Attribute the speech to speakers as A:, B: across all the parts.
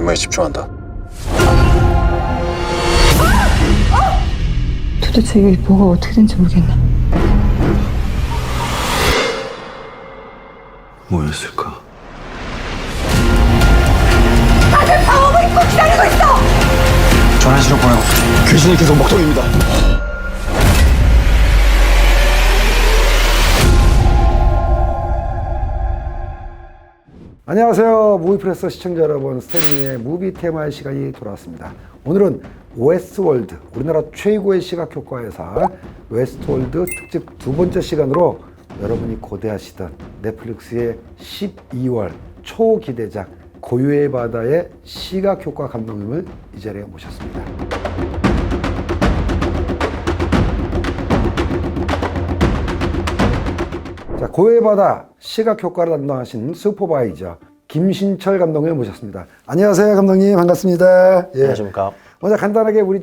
A: 임무에 집중한다.
B: 도대체 이게 뭐가 어떻게 된지 모르겠네.
C: 뭐였을까?
A: 전환실로 보내고 귀신이 계속 먹통입니다.
D: 안녕하세요. 무비프레스 시청자 여러분, 스탠리의 무비 테마의 시간이 돌아왔습니다. 오늘은 웨스트월드, 우리나라 최고의 시각 효과 회사 웨스트월드 특집 두 번째 시간으로 여러분이 고대하시던 넷플릭스의 12월 초기대작 고유의 바다의 시각 효과 감독님을 이 자리에 모셨습니다. 자, 고유의 바다 시각 효과를 담당하신 슈퍼바이저 김신철 감독님 모셨습니다. 안녕하세요, 감독님. 반갑습니다. 예.
E: 안녕하십니까.
D: 먼저 간단하게 우리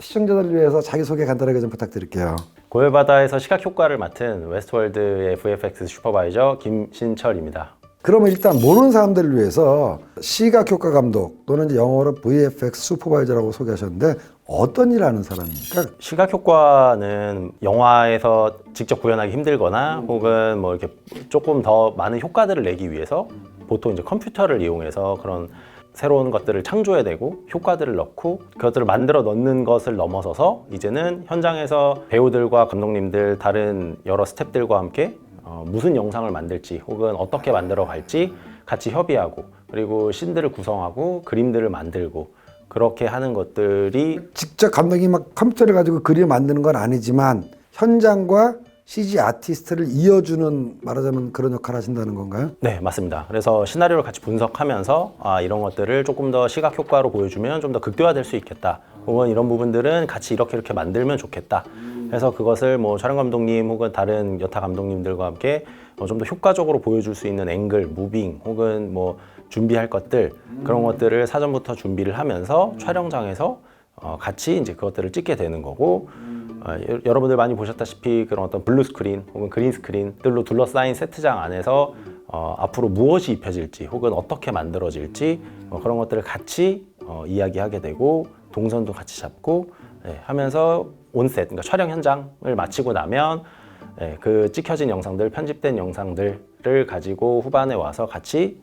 D: 시청자들을 위해서 자기소개 간단하게 좀 부탁드릴게요.
E: 고열바다에서 시각 효과를 맡은 웨스트월드의 VFX 슈퍼바이저 김신철입니다.
D: 그러면 일단 모르는 사람들을 위해서 시각 효과 감독 또는 이제 영어로 VFX 슈퍼바이저라고 소개하셨는데 어떤 일을 하는 사람입니까?
E: 시각 효과는 영화에서 직접 구현하기 힘들거나 혹은 뭐 이렇게 조금 더 많은 효과들을 내기 위해서 보통 이제 컴퓨터를 이용해서 그런 새로운 것들을 창조해내고 효과들을 넣고 그것들을 만들어 넣는 것을 넘어서서 이제는 현장에서 배우들과 감독님들 다른 여러 스태프들과 함께 무슨 영상을 만들지 혹은 어떻게 만들어 갈지 같이 협의하고 그리고 씬들을 구성하고 그림들을 만들고 그렇게 하는 것들이
D: 직접 감독이 막 컴퓨터를 가지고 그림을 만드는 건 아니지만 현장과 CG 아티스트를 이어주는 말하자면 그런 역할을 하신다는 건가요?
E: 네, 맞습니다. 그래서 시나리오를 같이 분석하면서 이런 것들을 조금 더 시각 효과로 보여주면 좀 더 극대화될 수 있겠다. 혹은 이런 부분들은 같이 이렇게 만들면 좋겠다. 그래서 그것을 뭐 촬영 감독님 혹은 다른 여타 감독님들과 함께 좀 더 효과적으로 보여줄 수 있는 앵글, 무빙 혹은 뭐 준비할 것들 그런 것들을 사전부터 준비를 하면서 촬영장에서 같이 이제 그것들을 찍게 되는 거고 여러분들 많이 보셨다시피 그런 어떤 블루 스크린 혹은 그린 스크린들로 둘러싸인 세트장 안에서 앞으로 무엇이 입혀질지 혹은 어떻게 만들어질지 그런 것들을 같이 이야기하게 되고 동선도 같이 잡고 하면서 온셋, 그러니까 촬영 현장을 마치고 나면 그 찍혀진 영상들, 편집된 영상들을 가지고 후반에 와서 같이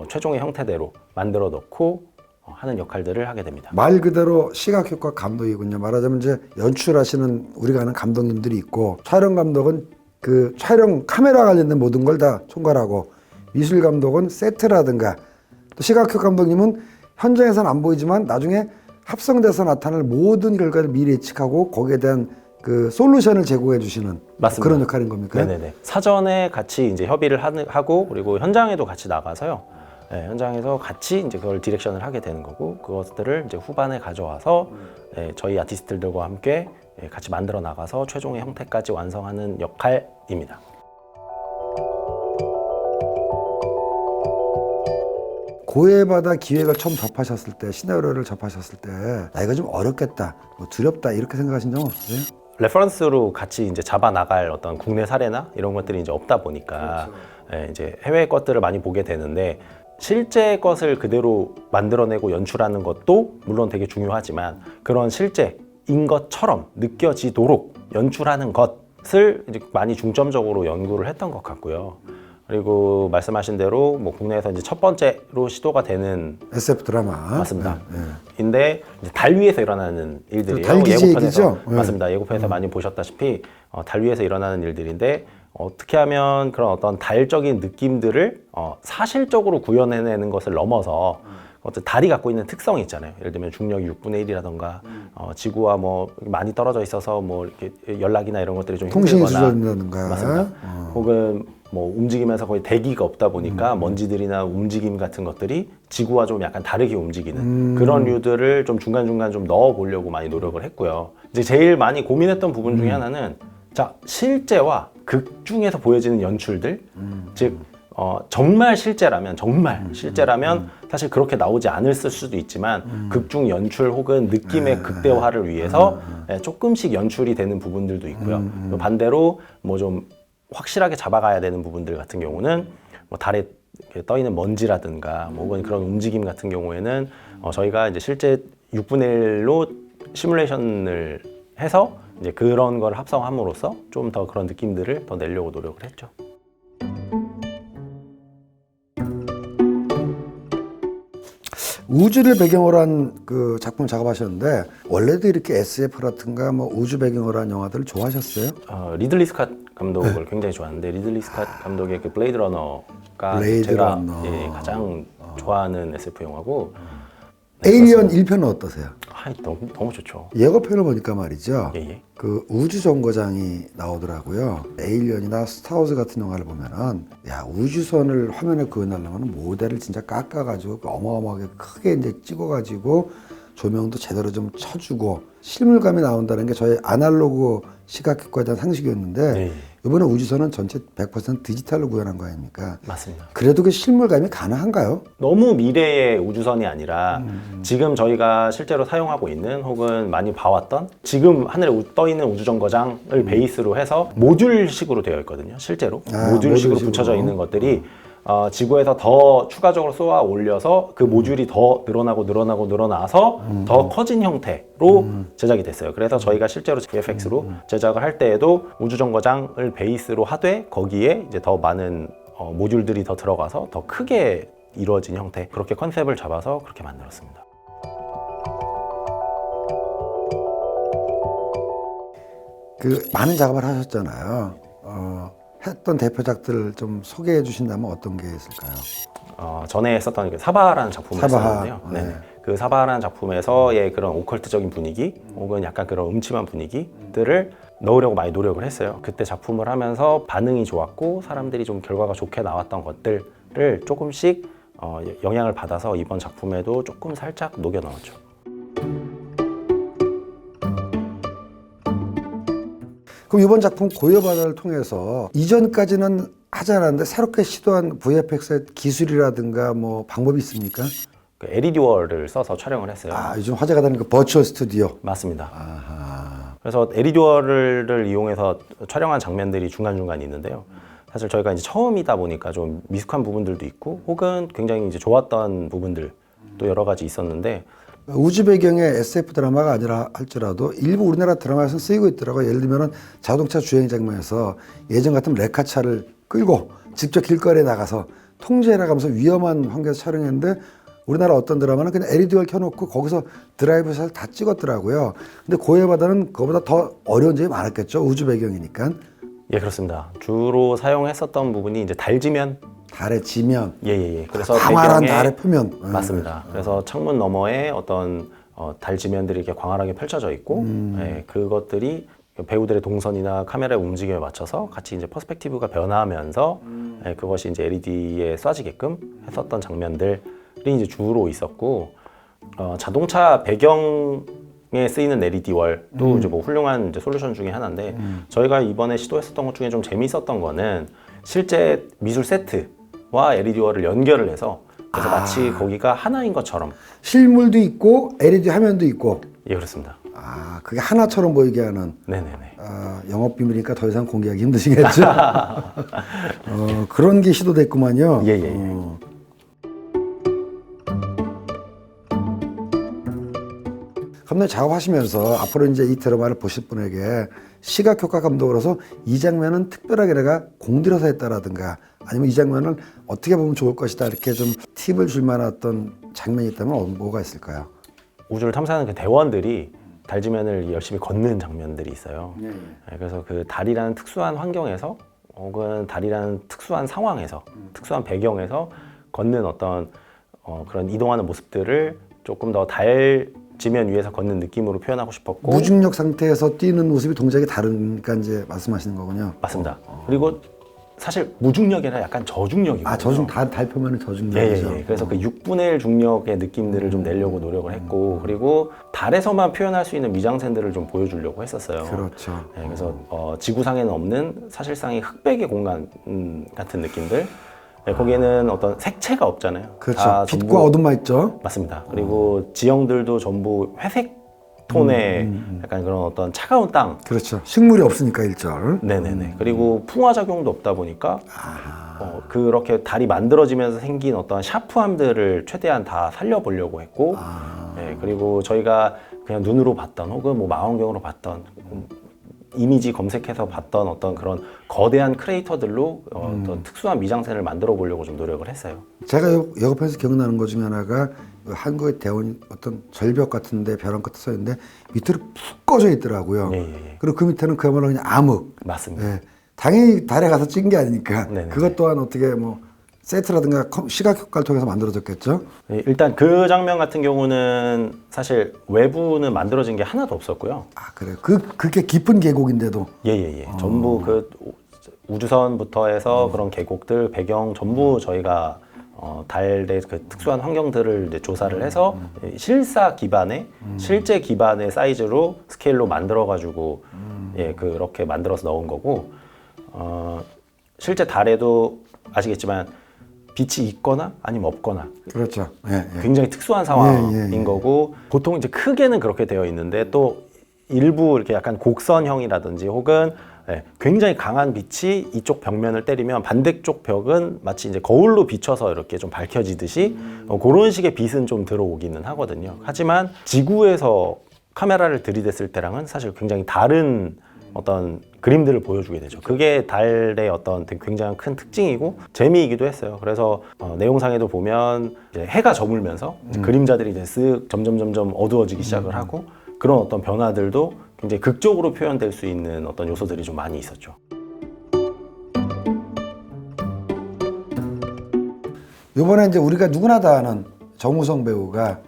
E: 최종의 형태대로 만들어 놓고 하는 역할들을 하게 됩니다.
D: 말 그대로 시각 효과 감독이군요. 말하자면 이제 연출하시는 우리가 아는 감독님들이 있고 촬영 감독은 그 촬영 카메라 관련된 모든 걸 다 총괄하고 미술 감독은 세트라든가 또 시각 효과 감독님은 현장에서는 안 보이지만 나중에 합성돼서 나타날 모든 결과를 미리 예측하고 거기에 대한 그 솔루션을 제공해 주시는
E: 맞습니다.
D: 그런 역할인 겁니까?
E: 네네네. 사전에 같이 이제 협의를 하고 그리고 현장에도 같이 나가서요. 현장에서 같이 이제 그걸 디렉션을 하게 되는 거고 그것들을 이제 후반에 가져와서 저희 아티스트들과 함께 같이 만들어 나가서 최종의 형태까지 완성하는 역할입니다.
D: 고해의 바다 기획을 처음 접하셨을 때 시나리오를 접하셨을 때 이거 좀 어렵겠다, 뭐 두렵다 이렇게 생각하신 적 없으세요?
E: 레퍼런스로 같이 이제 잡아 나갈 어떤 국내 사례나 이런 것들이 이제 없다 보니까 이제 해외 것들을 많이 보게 되는데 실제 것을 그대로 만들어내고 연출하는 것도 물론 되게 중요하지만 그런 실제인 것처럼 느껴지도록 연출하는 것을 이제 많이 중점적으로 연구를 했던 것 같고요. 그리고 말씀하신 대로 뭐 국내에서 이제 첫 번째로 시도가 되는
D: SF 드라마
E: 맞습니다.
D: 네.
E: 인데 이제 달 위에서 일어나는 일들이에요.
D: 달 기지
E: 예고편에서
D: 얘기죠? 네.
E: 맞습니다. 예고편에서 많이 보셨다시피 달 위에서 일어나는 일들인데 어떻게 하면 그런 어떤 달적인 느낌들을 사실적으로 구현해내는 것을 넘어서 어떤 달이 갖고 있는 특성이 있잖아요. 예를 들면 중력이 6분의 1이라던가 지구와 뭐 많이 떨어져 있어서 뭐 이렇게 연락이나 이런 것들이 좀
D: 통신이
E: 힘들거나
D: 주저된다든가
E: 맞습니다. 혹은 뭐 움직이면서 거의 대기가 없다 보니까 먼지들이나 움직임 같은 것들이 지구와 좀 약간 다르게 움직이는 그런 류들을 좀 중간중간 좀 넣어 보려고 많이 노력을 했고요. 이제 제일 많이 고민했던 부분 중에 하나는 자, 실제와 극 중에서 보여지는 연출들 즉 정말 실제라면 사실 그렇게 나오지 않을 수도 있지만 극중 연출 혹은 느낌의 극대화를 위해서 조금씩 연출이 되는 부분들도 있고요. 또 반대로 뭐 좀 확실하게 잡아가야 되는 부분들 같은 경우는 뭐 달에 이렇게 떠 있는 먼지라든가 뭐 혹은 그런 움직임 같은 경우에는 저희가 이제 실제 6분의 1로 시뮬레이션을 해서 이제 그런 걸 합성함으로써 좀 더 그런 느낌들을 더 내려고 노력을 했죠.
D: 우주를 배경으로 한 그 작품을 작업하셨는데 원래도 이렇게 SF라든가 뭐 우주 배경으로 한 영화들을 좋아하셨어요?
E: 리들리 스캇 감독을 굉장히 좋아하는데 리들리 스캇 감독의 그 블레이드 러너가
D: 블레이드
E: 제가
D: 러너.
E: 가장 좋아하는 SF 영화고
D: 에일리언 1편은 어떠세요?
E: 너무 좋죠.
D: 예고편을 보니까 말이죠.
E: 예.
D: 그 우주 정거장이 나오더라고요. 에일리언이나 스타워즈 같은 영화를 보면은 야 우주선을 화면에 구현하려면 모델을 진짜 깎아가지고 어마어마하게 크게 이제 찍어가지고 조명도 제대로 좀 쳐주고 실물감이 나온다는 게 저희 아날로그 시각효과에 대한 상식이었는데
E: 네.
D: 이번에 우주선은 전체 100% 디지털로 구현한 거 아닙니까?
E: 맞습니다.
D: 그래도 그 실물감이 가능한가요?
E: 너무 미래의 우주선이 아니라 지금 저희가 실제로 사용하고 있는 혹은 많이 봐왔던 지금 하늘에 떠 있는 우주정거장을 베이스로 해서 모듈식으로 되어 있거든요. 실제로 모듈식으로
D: 모듈식으로.
E: 붙여져 있는 것들이 지구에서 더 추가적으로 쏘아 올려서 그 모듈이 더 늘어나서 더 커진 형태로 제작이 됐어요. 그래서 저희가 실제로 VFX로 제작을 할 때에도 우주정거장을 베이스로 하되 거기에 이제 더 많은 모듈들이 더 들어가서 더 크게 이루어진 형태 그렇게 컨셉을 잡아서 그렇게 만들었습니다.
D: 그 많은 작업을 하셨잖아요. 했던 대표작들을 좀 소개해 주신다면 어떤 게 있을까요?
E: 전에 했었던 그 사바라는 작품을
D: 사바하.
E: 했었는데요.
D: 네.
E: 네. 그 사바라는 작품에서의 그런 오컬트적인 분위기 혹은 약간 그런 음침한 분위기들을 넣으려고 많이 노력을 했어요. 그때 작품을 하면서 반응이 좋았고 사람들이 좀 결과가 좋게 나왔던 것들을 조금씩 영향을 받아서 이번 작품에도 조금 살짝 녹여 넣었죠.
D: 그럼 이번 작품 고요바다를 통해서 이전까지는 하지 않았는데 새롭게 시도한 VFX의 기술이라든가 뭐 방법이 있습니까?
E: 그 LED 월을 써서 촬영을 했어요.
D: 요즘 화제가 되는 그 버추얼 스튜디오.
E: 맞습니다.
D: 아하.
E: 그래서 LED 월을 이용해서 촬영한 장면들이 중간중간 있는데요. 사실 저희가 이제 처음이다 보니까 좀 미숙한 부분들도 있고 혹은 굉장히 이제 좋았던 부분들도 여러 가지 있었는데
D: 우주 배경의 SF 드라마가 아니라 할지라도 일부 우리나라 드라마에서 쓰이고 있더라고요. 예를 들면 자동차 주행 장면에서 예전 같으면 레카차를 끌고 직접 길거리에 나가서 통제해라 가면서 위험한 환경에서 촬영했는데 우리나라 어떤 드라마는 그냥 LED를 켜놓고 거기서 드라이브샷을 다 찍었더라고요. 근데 고해바다는 그거보다 더 어려운 점이 많았겠죠. 우주 배경이니까.
E: 예, 그렇습니다. 주로 사용했었던 부분이 이제 달지면
D: 달의 지면.
E: 예. 그래서
D: 광활한
E: 배경에
D: 달의 표면.
E: 맞습니다. 그래서 창문 너머에 어떤 달지면들이 이렇게 광활하게 펼쳐져 있고 예, 그것들이 배우들의 동선이나 카메라의 움직임에 맞춰서 같이 이제 퍼스펙티브가 변하면서 예, 그것이 이제 LED에 쏴지게끔 했었던 장면들이 이제 주로 있었고 자동차 배경에 쓰이는 LED 월도 이제 뭐 훌륭한 이제 솔루션 중에 하나인데 저희가 이번에 시도했었던 것 중에 좀 재미있었던 거는 실제 미술 세트와 LED 월을 연결을 해서 그래서 마치 거기가 하나인 것처럼
D: 실물도 있고 LED 화면도 있고.
E: 예, 그렇습니다.
D: 그게 하나처럼 보이게 하는.
E: 네네네.
D: 영업 비밀이니까 더 이상 공개하기 힘드시겠죠? 그런 게 시도됐구만요.
E: 예.
D: 감독님 작업하시면서 앞으로 이제 이 드라마를 보실 분에게 시각효과 감독으로서 이 장면은 특별하게 내가 공들여서 했다라든가 아니면 이 장면을 어떻게 보면 좋을 것이다 이렇게 좀 팁을 줄 만한 어떤 장면이 있다면 뭐가 있을까요?
E: 우주를 탐사하는 그 대원들이 달지면을 열심히 걷는 장면들이 있어요. 네, 그래서 그 달이라는 특수한 환경에서 혹은 달이라는 특수한 상황에서 특수한 배경에서 걷는 어떤 그런 이동하는 모습들을 조금 더 달지면 위에서 걷는 느낌으로 표현하고 싶었고
D: 무중력 상태에서 뛰는 모습이 동작이 다르니까 이제 말씀하시는 거군요.
E: 맞습니다. 그리고 사실 무중력이 아니라 약간 저중력이거든요.
D: 달 표면은 저중력이죠.
E: 예. 그래서 그 6분의 1 중력의 느낌들을 좀 내려고 노력을 했고 그리고 달에서만 표현할 수 있는 미장센들을 좀 보여주려고 했었어요.
D: 그렇죠.
E: 예, 그래서 지구상에는 없는 사실상의 흑백의 공간 같은 느낌들. 예, 거기에는 어떤 색채가 없잖아요.
D: 그렇죠.
E: 다
D: 빛과
E: 전부-
D: 어둠만 있죠.
E: 맞습니다. 그리고 지형들도 전부 회색 톤의 약간 그런 어떤 차가운 땅.
D: 그렇죠. 식물이 없으니까 일절.
E: 네네네. 그리고 풍화작용도 없다 보니까 그렇게 달이 만들어지면서 생긴 어떤 샤프함들을 최대한 다 살려보려고 했고, 예, 그리고 저희가 그냥 눈으로 봤던 혹은 뭐 망원경으로 봤던 이미지 검색해서 봤던 어떤 그런 거대한 크레이터들로 어떤 특수한 미장센을 만들어 보려고 좀 노력을 했어요.
D: 제가 여급해서 기억나는 것 중에 하나가 한국의 대원 어떤 절벽 같은데 벼랑 끝에 서 있는데 밑으로 푹 꺼져 있더라고요.
E: 예.
D: 그리고 그 밑에는 그야말로 그냥 암흑.
E: 맞습니다.
D: 예. 당연히 달에 가서 찍은 게 아니니까
E: 네네네.
D: 그것 또한 어떻게 뭐 세트라든가 시각 효과를 통해서 만들어졌겠죠.
E: 예, 일단 그 장면 같은 경우는 사실 외부는 만들어진 게 하나도 없었고요.
D: 아 그래요. 그렇게 깊은 계곡인데도
E: 예. 전부 그 우주선부터 해서 그런 계곡들 배경 전부 저희가 달의 그 특수한 환경들을 이제 조사를 해서 실사 기반의 실제 기반의 사이즈로 스케일로 만들어 가지고 예 그렇게 만들어서 넣은 거고 실제 달에도 아시겠지만 빛이 있거나 아니면 없거나
D: 그렇죠. 예.
E: 굉장히 특수한 상황인
D: 예.
E: 거고 보통 이제 크게는 그렇게 되어 있는데 또 일부 이렇게 약간 곡선형이라든지 혹은 굉장히 강한 빛이 이쪽 벽면을 때리면 반대쪽 벽은 마치 이제 거울로 비춰서 이렇게 좀 밝혀지듯이 그런 식의 빛은 좀 들어오기는 하거든요. 하지만 지구에서 카메라를 들이댔을 때랑은 사실 굉장히 다른 어떤 그림들을 보여주게 되죠. 그게 달의 어떤 되게 굉장히 큰 특징이고 재미이기도 했어요. 그래서 내용상에도 보면 이제 해가 저물면서 이제 그림자들이 이제 쓱 점점 어두워지기 시작을 하고 그런 어떤 변화들도 굉장히 극적으로 표현될 수 있는 어떤 요소들이 좀 많이 있었죠.
D: 이번에 이제 우리가 누구나 다 아는 정우성 배우가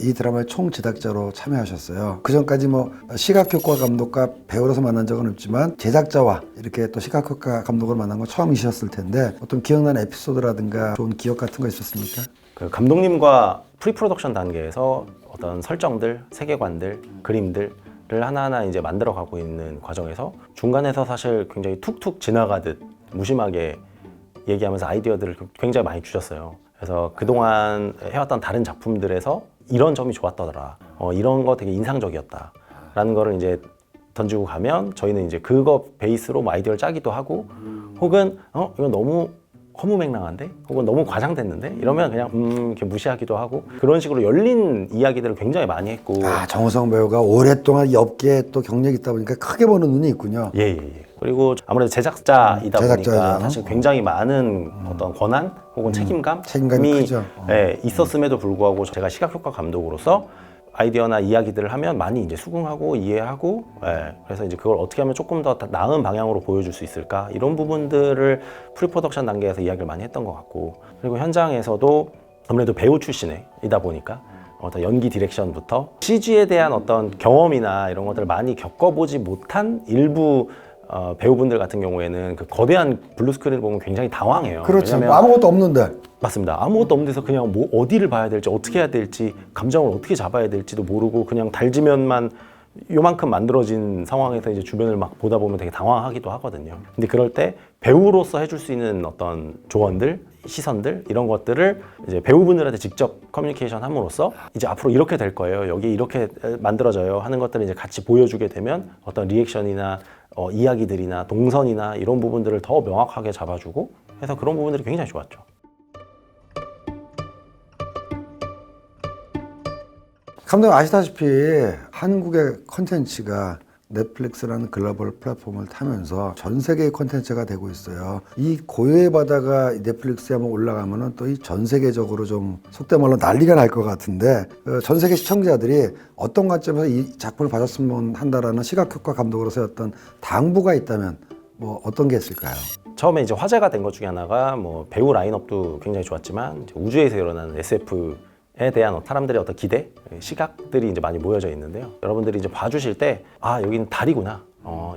D: 이 드라마의 총 제작자로 참여하셨어요. 그 전까지 뭐 시각효과 감독과 배우로서 만난 적은 없지만 제작자와 이렇게 또 시각효과 감독을 만난 건 처음이셨을 텐데 어떤 기억나는 에피소드라든가 좋은 기억 같은 거 있었습니까?
E: 그 감독님과 프리프로덕션 단계에서 어떤 설정들, 세계관들, 그림들을 하나하나 이제 만들어가고 있는 과정에서 중간에서 사실 굉장히 툭툭 지나가듯 무심하게 얘기하면서 아이디어들을 굉장히 많이 주셨어요. 그래서 그동안 해왔던 다른 작품들에서 이런 점이 좋았더라. 이런 거 되게 인상적이었다. 라는 거를 이제 던지고 가면 저희는 이제 그거 베이스로 뭐 아이디어를 짜기도 하고 혹은 이건 너무 허무맹랑한데? 혹은 너무 과장됐는데? 이러면 그냥 이렇게 무시하기도 하고 그런 식으로 열린 이야기들을 굉장히 많이 했고
D: 정우성 배우가 오랫동안 업계에 또 경력이 있다 보니까 크게 보는 눈이 있군요.
E: 예. 그리고 아무래도 제작자이다 보니까
D: 제작자죠.
E: 사실 굉장히 많은 어떤 권한 혹은
D: 책임감이 크죠.
E: 있었음에도 불구하고 제가 시각효과 감독으로서 아이디어나 이야기들을 하면 많이 이제 수긍하고 이해하고 그래서 이제 그걸 어떻게 하면 조금 더 나은 방향으로 보여줄 수 있을까 이런 부분들을 프리프로덕션 단계에서 이야기를 많이 했던 것 같고 그리고 현장에서도 아무래도 배우 출신이다 보니까 어떤 연기 디렉션부터 CG에 대한 어떤 경험이나 이런 것들을 많이 겪어보지 못한 일부 배우분들 같은 경우에는 그 거대한 블루스크린을 보면 굉장히 당황해요.
D: 그렇죠.
E: 왜냐면
D: 아무것도 없는데.
E: 맞습니다. 아무것도 없는 데서 그냥 뭐 어디를 봐야 될지 어떻게 해야 될지 감정을 어떻게 잡아야 될지도 모르고 그냥 달지면만 요만큼 만들어진 상황에서 이제 주변을 막 보다 보면 되게 당황하기도 하거든요. 근데 그럴 때 배우로서 해줄 수 있는 어떤 조언들, 시선들 이런 것들을 이제 배우분들한테 직접 커뮤니케이션 함으로써 이제 앞으로 이렇게 될 거예요. 여기 이렇게 만들어져요 하는 것들을 이제 같이 보여주게 되면 어떤 리액션이나 이야기들이나 동선이나 이런 부분들을 더 명확하게 잡아주고 해서 그런 부분들이 굉장히 좋았죠.
D: 감독님 아시다시피 한국의 컨텐츠가 넷플릭스라는 글로벌 플랫폼을 타면서 전 세계의 컨텐츠가 되고 있어요. 이 고요의 바다가 넷플릭스에 한번 올라가면은 또 이 전 세계적으로 좀 속된 말로 난리가 날 것 같은데 전 세계 시청자들이 어떤 관점에서 이 작품을 봐줬으면 한다라는 시각효과 감독으로서 어떤 당부가 있다면 뭐 어떤 게 있을까요?
E: 처음에 이제 화제가 된 것 중에 하나가 뭐 배우 라인업도 굉장히 좋았지만 이제 우주에서 일어나는 SF에 대한 사람들의 어떤 기대, 시각들이 이제 많이 모여져 있는데요. 여러분들이 이제 봐주실 때, 여긴 달이구나.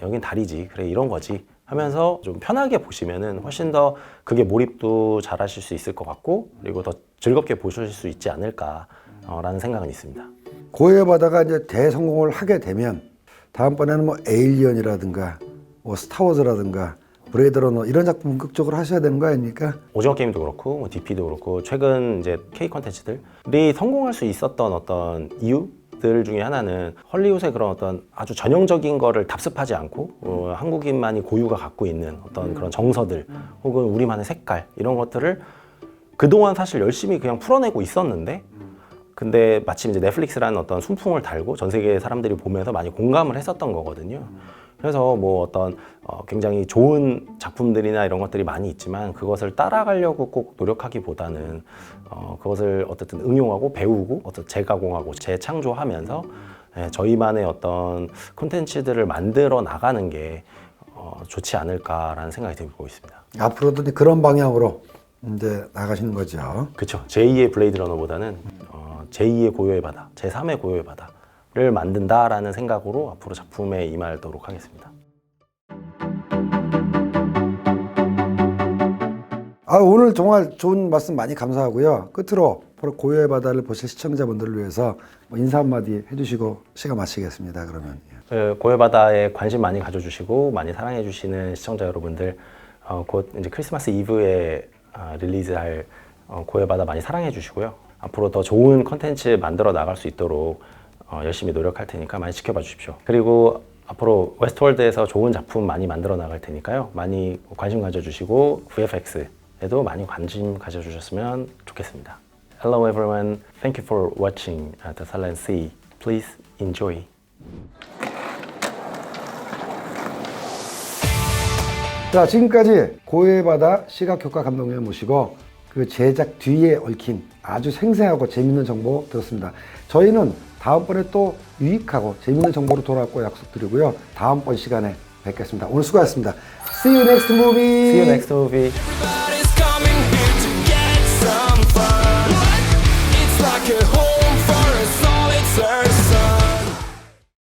E: 여긴 달이지. 그래, 이런 거지. 하면서 좀 편하게 보시면은 훨씬 더 그게 몰입도 잘 하실 수 있을 것 같고, 그리고 더 즐겁게 보실 수 있지 않을까라는 생각은 있습니다.
D: 고요의 바다가 이제 대성공을 하게 되면 다음번에는 뭐 에일리언이라든가 뭐 스타워즈라든가 브레이드 러너 이런 작품 본격적으로 하셔야 되는 거 아닙니까?
E: 오징어 게임도 그렇고, 뭐 DP도 그렇고, 최근 이제 K 컨텐츠들이 성공할 수 있었던 어떤 이유, 들 중에 하나는 헐리우드의 그런 어떤 아주 전형적인 거를 답습하지 않고 한국인만이 고유가 갖고 있는 어떤 그런 정서들 혹은 우리만의 색깔 이런 것들을 그동안 사실 열심히 그냥 풀어내고 있었는데 근데 마침 이제 넷플릭스라는 어떤 순풍을 달고 전 세계 사람들이 보면서 많이 공감을 했었던 거거든요. 그래서 뭐 어떤 굉장히 좋은 작품들이나 이런 것들이 많이 있지만 그것을 따라가려고 꼭 노력하기보다는 그것을 어쨌든 응용하고 배우고 어떤 재가공하고 재창조하면서 저희만의 어떤 콘텐츠들을 만들어 나가는 게 좋지 않을까라는 생각이 들고 있습니다.
D: 앞으로도 이제 그런 방향으로 이제 나가시는 거죠.
E: 그렇죠. 제2의 블레이드 러너보다는 제2의 고요의 바다, 제3의 고요의 바다를 만든다라는 생각으로 앞으로 작품에 임하도록 하겠습니다.
D: 오늘 정말 좋은 말씀 많이 감사하고요. 끝으로 바로 고요의 바다를 보실 시청자분들을 위해서 뭐 인사 한마디 해주시고 시간 마치겠습니다. 그러면.
E: 고요의 바다에 관심 많이 가져주시고 많이 사랑해주시는 시청자 여러분들 곧 이제 크리스마스 이브에 릴리즈할 고요의 바다 많이 사랑해주시고요. 앞으로 더 좋은 컨텐츠 만들어 나갈 수 있도록 열심히 노력할 테니까 많이 지켜봐 주십시오. 그리고 앞으로 웨스트월드에서 좋은 작품 많이 만들어 나갈 테니까요. 많이 관심 가져주시고 VFX에도 많이 관심 가져주셨으면 좋겠습니다. Hello everyone. Thank you for watching The Silent Sea. Please enjoy.
D: 자, 지금까지 고요의 바다 시각효과 감독님을 모시고 그 제작 뒤에 얽힌 아주 생생하고 재밌는 정보 들었습니다. 저희는 다음번에 또 유익하고 재밌는 정보로 돌아올 거 약속드리고요. 다음번 시간에 뵙겠습니다. 오늘 수고하셨습니다. See you next movie.
E: See you next movie.